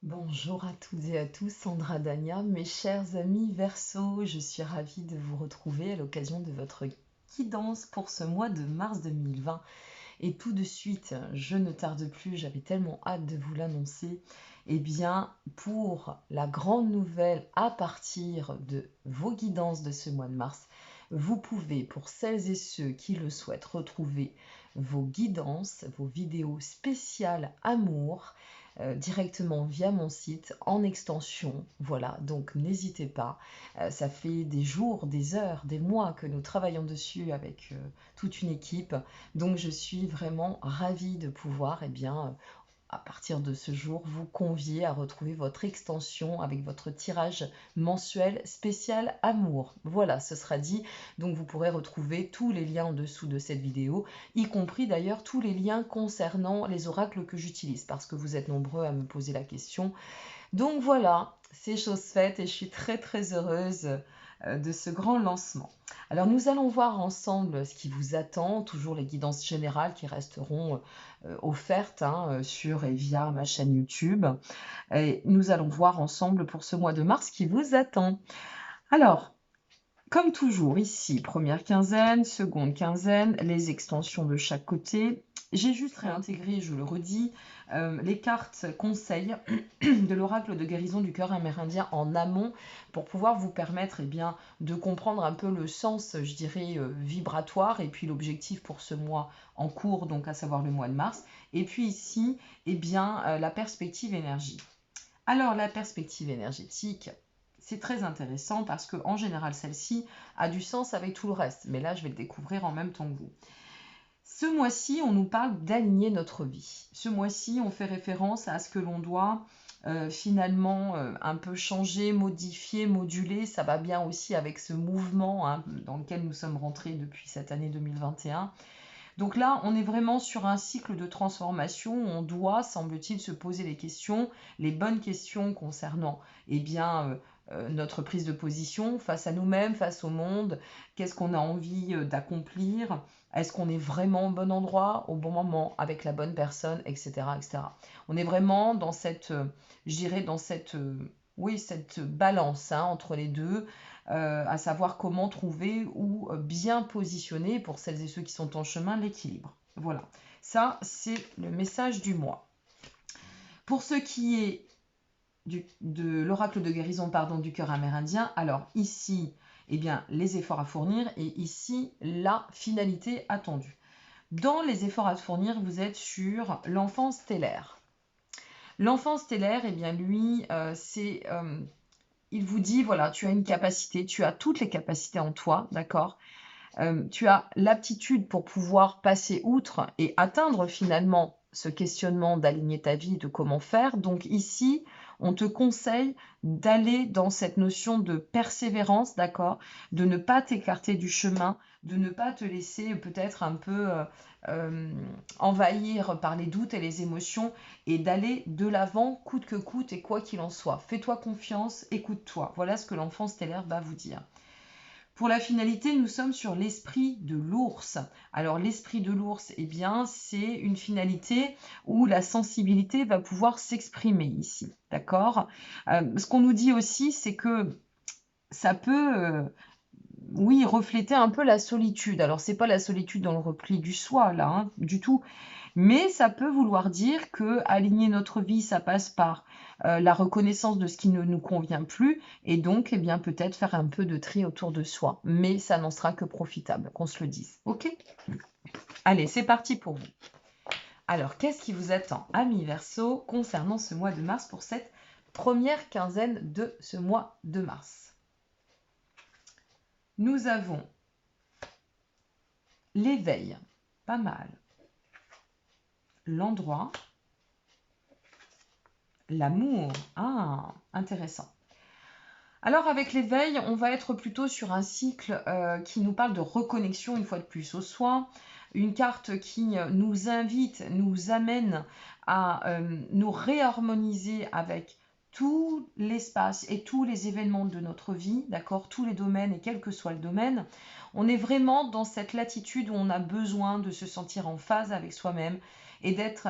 Bonjour à toutes et à tous, Sandra Dania, mes chers amis Verseau, je suis ravie de vous retrouver à l'occasion de votre guidance pour ce mois de mars 2020. Et tout de suite, je ne tarde plus, j'avais tellement hâte de vous l'annoncer. Eh bien, pour la grande nouvelle à partir de vos guidances de ce mois de mars, vous pouvez, pour celles et ceux qui le souhaitent, retrouver vos guidances, vos vidéos spéciales amour directement via mon site en extension. Voilà, donc n'hésitez pas. Ça fait des jours, des heures, des mois que nous travaillons dessus avec toute une équipe. Donc je suis vraiment ravie de pouvoir, à partir de ce jour, vous convier à retrouver votre extension avec votre tirage mensuel spécial amour. Voilà, ce sera dit. Donc vous pourrez retrouver tous les liens en dessous de cette vidéo, y compris d'ailleurs tous les liens concernant les oracles que j'utilise, parce que vous êtes nombreux à me poser la question. Donc voilà, c'est chose faite et je suis très très heureuse de ce grand lancement. Alors nous allons voir ensemble ce qui vous attend, toujours les guidances générales qui resteront offertes sur et via ma chaîne YouTube. Et nous allons voir ensemble pour ce mois de mars ce qui vous attend. Alors, comme toujours, ici, première quinzaine, seconde quinzaine, les extensions de chaque côté. J'ai juste réintégré, je le redis, les cartes conseils de l'oracle de guérison du cœur amérindien en amont pour pouvoir vous permettre de comprendre un peu le sens, je dirais, vibratoire et puis l'objectif pour ce mois en cours, donc à savoir le mois de mars. Et puis ici, la perspective énergie. Alors, la perspective énergétique, c'est très intéressant parce qu'en général, celle-ci a du sens avec tout le reste. Mais là, je vais le découvrir en même temps que vous. Ce mois-ci, on nous parle d'aligner notre vie. Ce mois-ci, on fait référence à ce que l'on doit finalement un peu changer, modifier, moduler. Ça va bien aussi avec ce mouvement dans lequel nous sommes rentrés depuis cette année 2021. Donc là, on est vraiment sur un cycle de transformation où on doit, semble-t-il, se poser les bonnes questions concernant notre prise de position face à nous-mêmes, face au monde. Qu'est-ce qu'on a envie d'accomplir? Est-ce qu'on est vraiment au bon endroit, au bon moment, avec la bonne personne, etc., etc. On est vraiment dans cette, je dirais, dans cette, oui, cette balance entre les deux, à savoir comment trouver ou bien positionner, pour celles et ceux qui sont en chemin, l'équilibre. Voilà, ça c'est le message du mois. Pour ce qui est de l'oracle de guérison du cœur amérindien, alors ici, les efforts à fournir et ici, la finalité attendue. Dans les efforts à fournir, vous êtes sur l'enfant stellaire. L'enfant stellaire, lui, il vous dit, voilà, tu as une capacité, tu as toutes les capacités en toi, d'accord? Tu as l'aptitude pour pouvoir passer outre et atteindre finalement ce questionnement d'aligner ta vie, de comment faire. Donc ici, on te conseille d'aller dans cette notion de persévérance, d'accord? De ne pas t'écarter du chemin, de ne pas te laisser peut-être un peu envahir par les doutes et les émotions et d'aller de l'avant coûte que coûte et quoi qu'il en soit. Fais-toi confiance, écoute-toi. Voilà ce que l'enfant stellaire va vous dire. Pour la finalité, nous sommes sur l'esprit de l'ours. Alors l'esprit de l'ours, c'est une finalité où la sensibilité va pouvoir s'exprimer ici, d'accord? Ce qu'on nous dit aussi, c'est que ça peut, oui, refléter un peu la solitude. Alors c'est pas la solitude dans le repli du soi, là, du tout. Mais ça peut vouloir dire que aligner notre vie, ça passe par la reconnaissance de ce qui ne nous convient plus et donc peut-être faire un peu de tri autour de soi. Mais ça n'en sera que profitable, qu'on se le dise. Ok? Allez, c'est parti pour vous. Alors, qu'est-ce qui vous attend, amis Verseau, concernant ce mois de mars pour cette première quinzaine de ce mois de mars? Nous avons l'éveil, pas mal. L'endroit, l'amour, intéressant. Alors avec l'éveil, on va être plutôt sur un cycle qui nous parle de reconnexion une fois de plus au soi, une carte qui nous invite, nous amène à nous réharmoniser avec tout l'espace et tous les événements de notre vie, d'accord, tous les domaines et quel que soit le domaine. On est vraiment dans cette latitude où on a besoin de se sentir en phase avec soi-même et d'être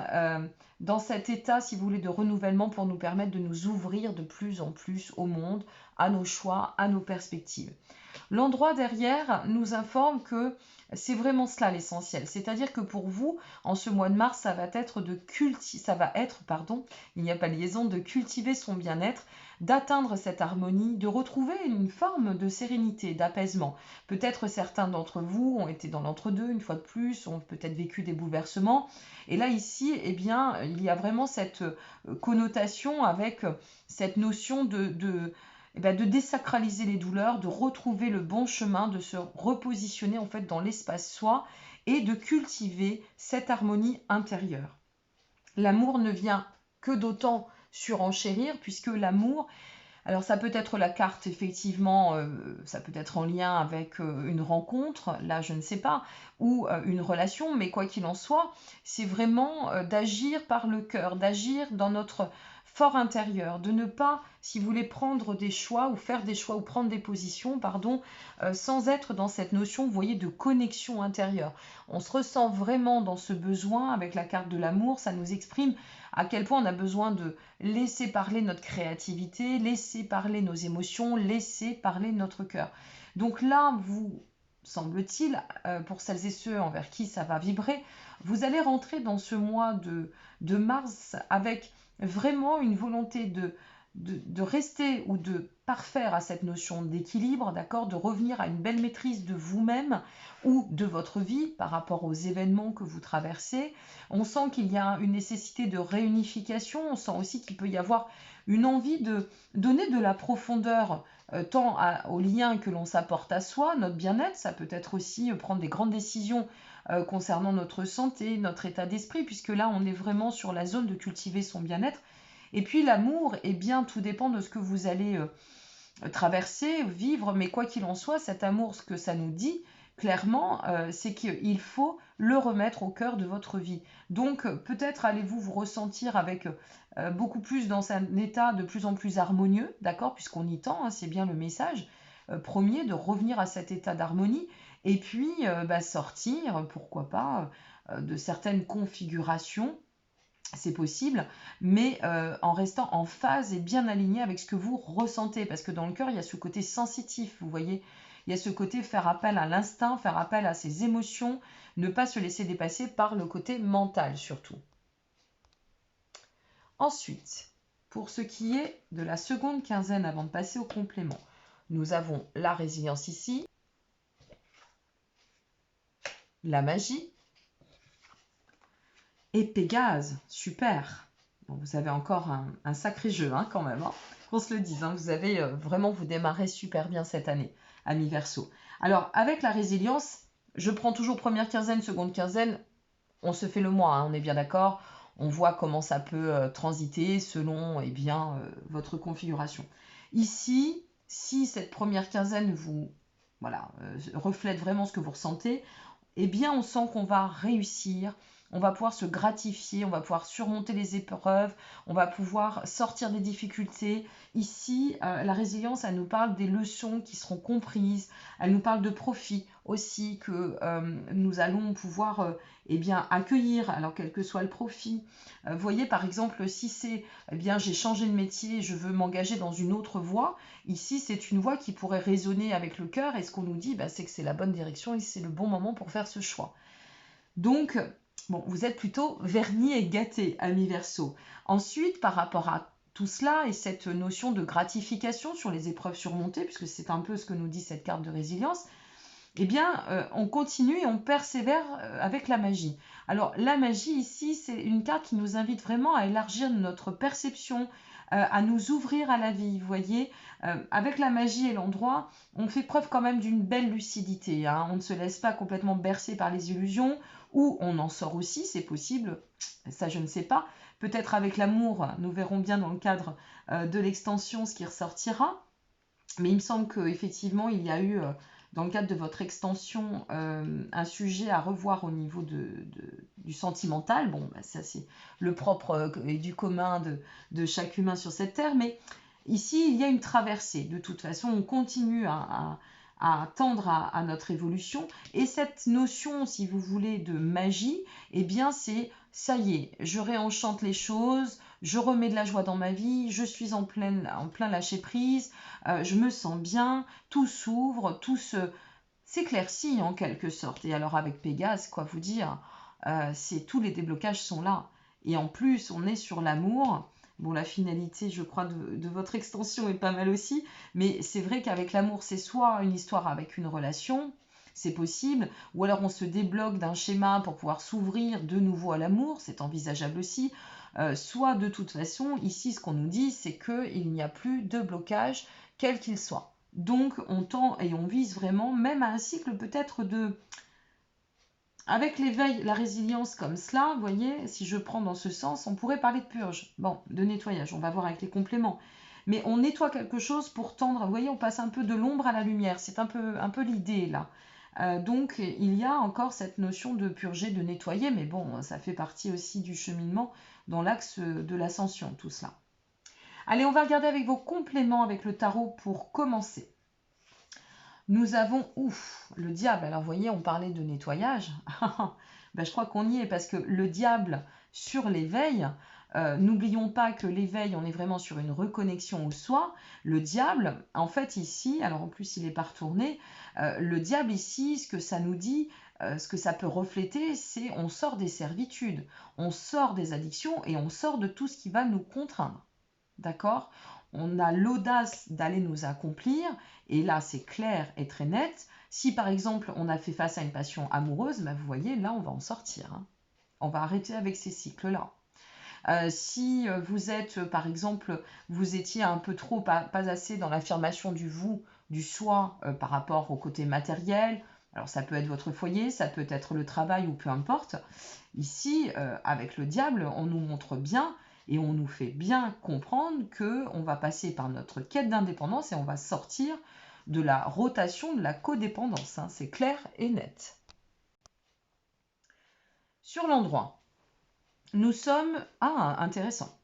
dans cet état, si vous voulez, de renouvellement pour nous permettre de nous ouvrir de plus en plus au monde, à nos choix, à nos perspectives. L'endroit derrière nous informe que c'est vraiment cela l'essentiel. C'est-à-dire que pour vous, en ce mois de mars, ça va être il n'y a pas liaison, de cultiver son bien-être, d'atteindre cette harmonie, de retrouver une forme de sérénité, d'apaisement. Peut-être certains d'entre vous ont été dans l'entre-deux, une fois de plus, ont peut-être vécu des bouleversements. Et là, ici, eh bien, il y a vraiment cette connotation avec cette notion de désacraliser les douleurs, de retrouver le bon chemin, de se repositionner en fait dans l'espace soi et de cultiver cette harmonie intérieure. L'amour ne vient que d'autant surenchérir puisque l'amour, alors ça peut être la carte effectivement, ça peut être en lien avec une rencontre, là je ne sais pas, ou une relation, mais quoi qu'il en soit, c'est vraiment d'agir par le cœur, d'agir dans notre fort intérieur, de ne pas, si vous voulez, prendre des choix ou faire des choix ou prendre des positions, pardon, sans être dans cette notion, vous voyez, de connexion intérieure. On se ressent vraiment dans ce besoin avec la carte de l'amour, ça nous exprime à quel point on a besoin de laisser parler notre créativité, laisser parler nos émotions, laisser parler notre cœur. Donc là, vous, semble-t-il, pour celles et ceux envers qui ça va vibrer, vous allez rentrer dans ce mois de mars avec vraiment une volonté de rester ou de parfaire à cette notion d'équilibre, d'accord, de revenir à une belle maîtrise de vous-même ou de votre vie par rapport aux événements que vous traversez. On sent qu'il y a une nécessité de réunification, on sent aussi qu'il peut y avoir une envie de donner de la profondeur tant aux liens que l'on s'apporte à soi, notre bien-être, ça peut être aussi prendre des grandes décisions concernant notre santé, notre état d'esprit, puisque là on est vraiment sur la zone de cultiver son bien-être. Et puis l'amour, eh bien tout dépend de ce que vous allez traverser, vivre, mais quoi qu'il en soit, cet amour, ce que ça nous dit clairement, c'est qu'il faut le remettre au cœur de votre vie. Donc peut-être allez-vous vous ressentir avec beaucoup plus dans un état de plus en plus harmonieux, d'accord, puisqu'on y tend, hein, c'est bien le message premier, de revenir à cet état d'harmonie, et puis sortir, pourquoi pas, de certaines configurations, c'est possible, mais en restant en phase et bien aligné avec ce que vous ressentez. Parce que dans le cœur, il y a ce côté sensitif, vous voyez. Il y a ce côté faire appel à l'instinct, faire appel à ses émotions, ne pas se laisser dépasser par le côté mental surtout. Ensuite, pour ce qui est de la seconde quinzaine avant de passer au complément, nous avons la résilience ici, la magie, et Pégase, super. Bon, vous avez encore un sacré jeu hein, quand même, hein, qu'on se le dise. Hein, vous avez vraiment, vous démarrez super bien cette année, amis Verseau. Alors, avec la résilience, je prends toujours première quinzaine, seconde quinzaine, on se fait le mois, hein, on est bien d'accord. On voit comment ça peut transiter selon votre configuration. Ici, si cette première quinzaine vous reflète vraiment ce que vous ressentez, eh bien on sent qu'on va réussir, on va pouvoir se gratifier, on va pouvoir surmonter les épreuves, on va pouvoir sortir des difficultés. Ici, la résilience, elle nous parle des leçons qui seront comprises, elle nous parle de profit aussi que nous allons pouvoir accueillir, alors quel que soit le profit. Vous voyez, par exemple, si c'est, j'ai changé de métier, je veux m'engager dans une autre voie, ici, c'est une voie qui pourrait résonner avec le cœur, et ce qu'on nous dit, c'est que c'est la bonne direction et c'est le bon moment pour faire ce choix. Donc, bon, vous êtes plutôt vernis et gâtés, amis Verseau. Ensuite, par rapport à tout cela et cette notion de gratification sur les épreuves surmontées, puisque c'est un peu ce que nous dit cette carte de résilience, on continue et on persévère avec la magie. Alors, la magie ici, c'est une carte qui nous invite vraiment à élargir notre perception, à nous ouvrir à la vie, vous voyez. Avec la magie et l'endroit, on fait preuve quand même d'une belle lucidité. Hein. On ne se laisse pas complètement bercer par les illusions, ou on en sort aussi, c'est possible, ça je ne sais pas. Peut-être avec l'amour, nous verrons bien dans le cadre de l'extension ce qui ressortira. Mais il me semble qu'effectivement, il y a eu, dans le cadre de votre extension, un sujet à revoir au niveau du sentimental. Bon, ça c'est le propre et du commun de chaque humain sur cette terre. Mais ici, il y a une traversée. De toute façon, on continue à tendre à notre évolution. Et cette notion, si vous voulez, de magie, eh bien c'est ça y est, je réenchante les choses, je remets de la joie dans ma vie, je suis en plein lâcher-prise, je me sens bien, tout s'ouvre, s'éclaircit en quelque sorte. Et alors avec Pégase, quoi vous dire, tous les déblocages sont là. Et en plus, on est sur l'amour. Bon, la finalité, je crois, de votre extension est pas mal aussi, mais c'est vrai qu'avec l'amour, c'est soit une histoire avec une relation, c'est possible, ou alors on se débloque d'un schéma pour pouvoir s'ouvrir de nouveau à l'amour, c'est envisageable aussi, soit de toute façon, ici, ce qu'on nous dit, c'est qu'il n'y a plus de blocage, quel qu'il soit. Donc, on tend et on vise vraiment, même à un cycle peut-être avec l'éveil, la résilience comme cela, vous voyez, si je prends dans ce sens, on pourrait parler de purge, bon, de nettoyage, on va voir avec les compléments. Mais on nettoie quelque chose pour tendre, vous voyez, on passe un peu de l'ombre à la lumière, c'est un peu l'idée là. Donc il y a encore cette notion de purger, de nettoyer, mais bon, ça fait partie aussi du cheminement dans l'axe de l'ascension, tout cela. Allez, on va regarder avec vos compléments avec le tarot pour commencer. Nous avons, le diable. Alors, vous voyez, on parlait de nettoyage. Ben, je crois qu'on y est parce que le diable sur l'éveil, n'oublions pas que l'éveil, on est vraiment sur une reconnexion au soi. Le diable, en fait, ici, alors en plus, il n'est pas retourné, le diable ici, ce que ça nous dit, ce que ça peut refléter, c'est on sort des servitudes, on sort des addictions et on sort de tout ce qui va nous contraindre. D'accord? On a l'audace d'aller nous accomplir, et là c'est clair et très net. Si par exemple on a fait face à une passion amoureuse, ben, vous voyez, là on va en sortir. Hein. On va arrêter avec ces cycles-là. Si vous êtes, par exemple, vous étiez un peu trop, pas assez dans l'affirmation du vous, du soi par rapport au côté matériel, alors ça peut être votre foyer, ça peut être le travail ou peu importe. Ici, avec le diable, on nous montre bien et on nous fait bien comprendre qu'on va passer par notre quête d'indépendance et on va sortir de la rotation de la codépendance. Hein. C'est clair et net. Sur l'endroit, nous sommes... Ah, intéressant.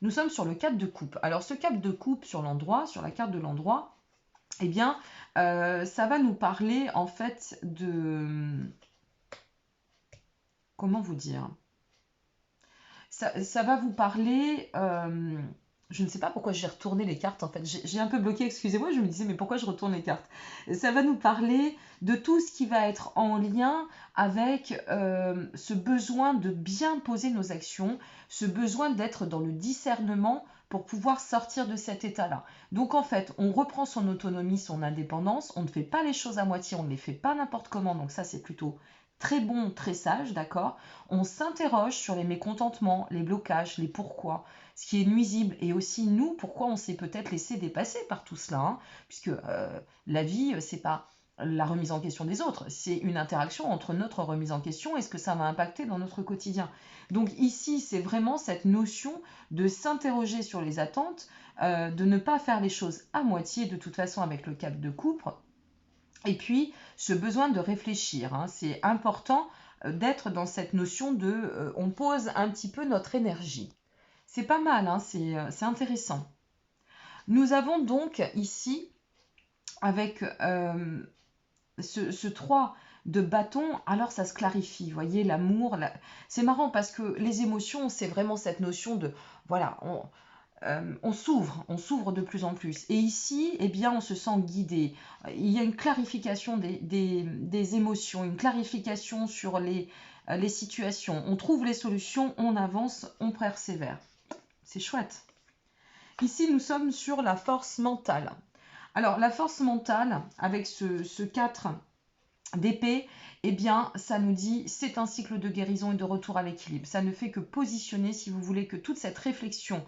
Nous sommes sur le 4 de coupe. Alors ce 4 de coupe sur l'endroit, sur la carte de l'endroit, eh bien, ça va nous parler en fait de... Comment vous dire ? Ça va vous parler... je ne sais pas pourquoi j'ai retourné les cartes en fait. J'ai un peu bloqué, excusez-moi, je me disais mais pourquoi je retourne les cartes? Ça va nous parler de tout ce qui va être en lien avec ce besoin de bien poser nos actions, ce besoin d'être dans le discernement pour pouvoir sortir de cet état-là. Donc en fait, on reprend son autonomie, son indépendance, on ne fait pas les choses à moitié, on ne les fait pas n'importe comment, donc ça c'est plutôt très bon, très sage, d'accord? On s'interroge sur les mécontentements, les blocages, les pourquoi, ce qui est nuisible et aussi nous, pourquoi on s'est peut-être laissé dépasser par tout cela, hein, puisque la vie, c'est pas la remise en question des autres, c'est une interaction entre notre remise en question et ce que ça va impacter dans notre quotidien. Donc ici, c'est vraiment cette notion de s'interroger sur les attentes, de ne pas faire les choses à moitié, de toute façon avec le cap de coupe. Et puis, ce besoin de réfléchir, hein, c'est important d'être dans cette notion de on pose un petit peu notre énergie. C'est pas mal, hein, c'est intéressant. Nous avons donc ici, avec ce 3 de bâton, alors ça se clarifie, vous voyez, l'amour. C'est marrant parce que les émotions, c'est vraiment cette notion de, voilà, on s'ouvre de plus en plus. Et ici, eh bien, on se sent guidé. Il y a une clarification des émotions, une clarification sur les situations. On trouve les solutions, on avance, on persévère. C'est chouette. Ici, nous sommes sur la force mentale. Alors, la force mentale, avec ce 4 d'épée, eh bien, ça nous dit c'est un cycle de guérison et de retour à l'équilibre. Ça ne fait que positionner, si vous voulez, que toute cette réflexion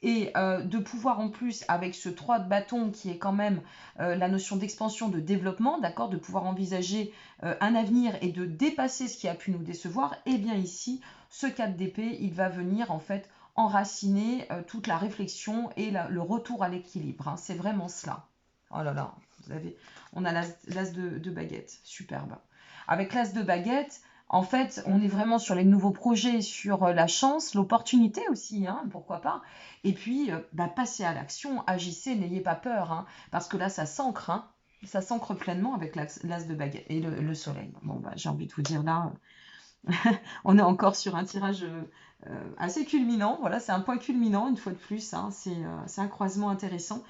et de pouvoir en plus, avec ce 3 de bâton qui est quand même la notion d'expansion, de développement, d'accord, de pouvoir envisager un avenir et de dépasser ce qui a pu nous décevoir, eh bien ici, ce 4 d'épée, il va venir en fait enraciner toute la réflexion et le retour à l'équilibre. Hein. C'est vraiment cela. Oh là là, on a l'as de baguette, superbe. Avec l'as de baguette, en fait, on est vraiment sur les nouveaux projets, sur la chance, l'opportunité aussi, hein, pourquoi pas. Et puis, passez à l'action, agissez, n'ayez pas peur, hein, parce que là, ça s'ancre. Hein. Ça s'ancre pleinement avec l'as de baguette et le soleil. Bon, bah, j'ai envie de vous dire là, on est encore sur un tirage assez culminant. Voilà, c'est un point culminant une fois de plus, hein. C'est un croisement intéressant.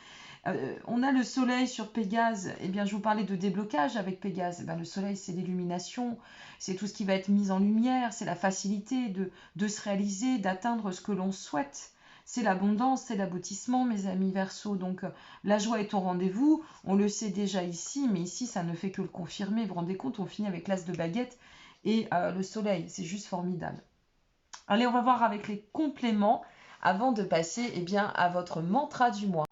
On a le soleil sur Pégase. Eh bien, je vous parlais de déblocage avec Pégase. Eh bien, le soleil, c'est l'illumination, c'est tout ce qui va être mis en lumière, c'est la facilité de se réaliser, d'atteindre ce que l'on souhaite. C'est l'abondance, c'est l'aboutissement, mes amis Verseau. Donc, la joie est au rendez-vous. On le sait déjà ici, mais ici, ça ne fait que le confirmer. Vous vous rendez compte, on finit avec l'as de baguette et le soleil. C'est juste formidable. Allez, on va voir avec les compléments avant de passer bien, à votre mantra du mois.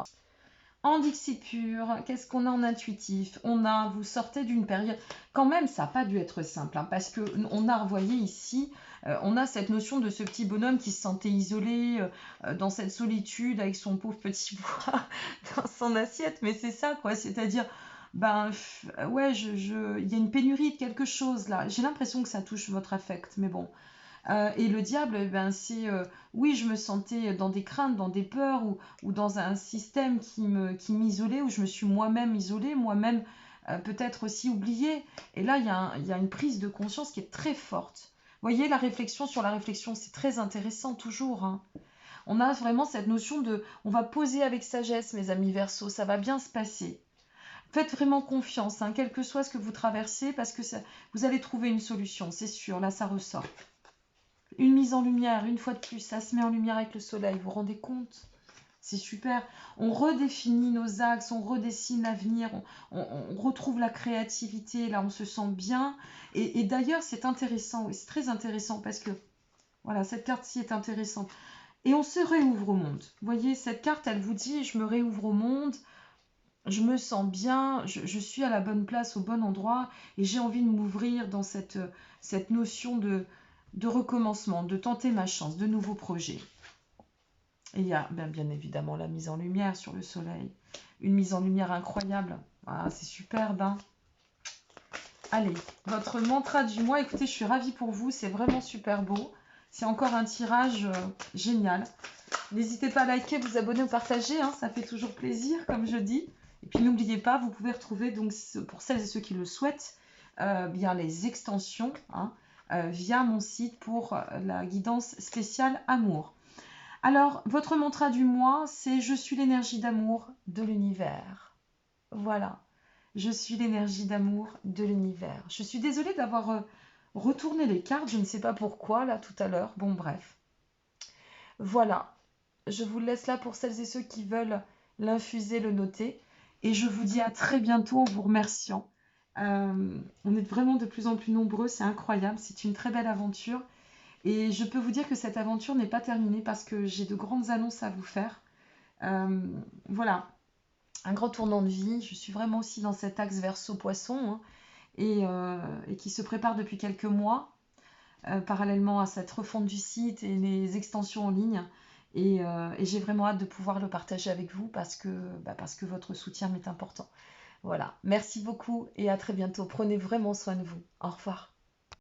En Dixit pur, qu'est-ce qu'on a en intuitif? Vous sortez d'une période, quand même, ça n'a pas dû être simple, hein, parce que on a revoyé ici, on a cette notion de ce petit bonhomme qui se sentait isolé dans cette solitude avec son pauvre petit bois dans son assiette, mais c'est ça, quoi, c'est-à-dire, ouais, il y a une pénurie de quelque chose là. J'ai l'impression que ça touche votre affect, mais bon. Et le diable, c'est oui, je me sentais dans des craintes, dans des peurs ou dans un système qui m'isolait, où je me suis moi-même isolée, moi-même peut-être aussi oubliée. Et là, il y a une prise de conscience qui est très forte. Vous voyez, la réflexion sur la réflexion, c'est très intéressant toujours, hein. On a vraiment cette notion de, on va poser avec sagesse, mes amis Verseau, ça va bien se passer. Faites vraiment confiance, hein, quel que soit ce que vous traversez, parce que vous allez trouver une solution, c'est sûr, là ça ressort. Une mise en lumière, une fois de plus, ça se met en lumière avec le soleil, vous vous rendez compte? C'est super. On redéfinit nos axes, on redessine l'avenir, on retrouve la créativité, là on se sent bien. Et d'ailleurs, c'est intéressant, c'est très intéressant parce que, voilà, cette carte-ci est intéressante. Et on se réouvre au monde. Vous voyez, cette carte, elle vous dit, je me réouvre au monde, je me sens bien, je suis à la bonne place, au bon endroit, et j'ai envie de m'ouvrir dans cette notion de recommencement, de tenter ma chance, de nouveaux projets. Et il y a bien évidemment la mise en lumière sur le soleil. Une mise en lumière incroyable. Ah, c'est superbe, hein. Allez, votre mantra du mois. Écoutez, je suis ravie pour vous. C'est vraiment super beau. C'est encore un tirage génial. N'hésitez pas à liker, vous abonner ou partager. Hein, ça fait toujours plaisir, comme je dis. Et puis n'oubliez pas, vous pouvez retrouver, donc, pour celles et ceux qui le souhaitent, bien les extensions via mon site pour la guidance spéciale amour. Alors, votre mantra du mois, c'est « Je suis l'énergie d'amour de l'univers ». Voilà, je suis l'énergie d'amour de l'univers. Je suis désolée d'avoir retourné les cartes, je ne sais pas pourquoi, là, tout à l'heure. Bon, bref. Voilà, je vous laisse là pour celles et ceux qui veulent l'infuser, le noter. Et je vous dis à très bientôt en vous remerciant. On est vraiment de plus en plus nombreux, c'est incroyable, c'est une très belle aventure. Et je peux vous dire que cette aventure n'est pas terminée parce que j'ai de grandes annonces à vous faire. Voilà, un grand tournant de vie. Je suis vraiment aussi dans cet axe Verseau-Poisson et qui se prépare depuis quelques mois, parallèlement à cette refonte du site et les extensions en ligne. Et j'ai vraiment hâte de pouvoir le partager avec vous parce que votre soutien m'est important. Voilà, merci beaucoup et à très bientôt. Prenez vraiment soin de vous. Au revoir.